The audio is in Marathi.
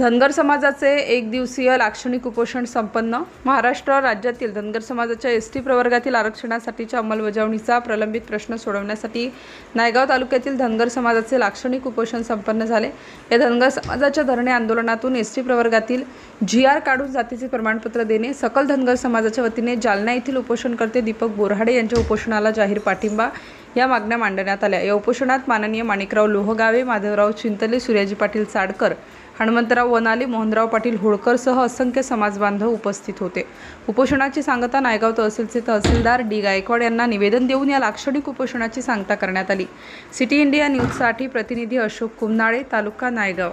धनगर समाजाचे एक दिवसीय लाक्षणिक उपोषण संपन्न। महाराष्ट्र राज्यातील धनगर समाजाच्या एसटी प्रवर्गातील आरक्षणासाठीच्या अंमलबजावणीचा प्रलंबित प्रश्न सोडवण्यासाठी नायगाव तालुक्यातील धनगर समाजाचे लाक्षणिक उपोषण संपन्न झाले। या धनगर समाजाच्या धरणे आंदोलनातून एसटी प्रवर्गातील GR काढून जातीचे प्रमाणपत्र देणे, सकल धनगर समाजाच्या वतीने जालना येथील उपोषणकर्ते दीपक बोराडे यांच्या उपोषणाला जाहीर पाठिंबा या मागण्या मांडण्यात आल्या। या उपोषणात माननीय माणिकराव लोहगावे, माधवराव चिंतले, सूर्याजी पाटील साडकर, हनुमंतराव वनाले, मोहनराव पाटील होळकर सह असंख्य समाज बांधव उपस्थित होते। उपोषणाची सांगता नायगाव तहसीलचे तहसीलदार डी गायकवाड यांना निवेदन देऊन या लाक्षणिक उपोषणाची सांगता करण्यात आली। सिटी इंडिया न्यूजसाठी प्रतिनिधी अशोक कुमनाळे, तालुका नायगाव।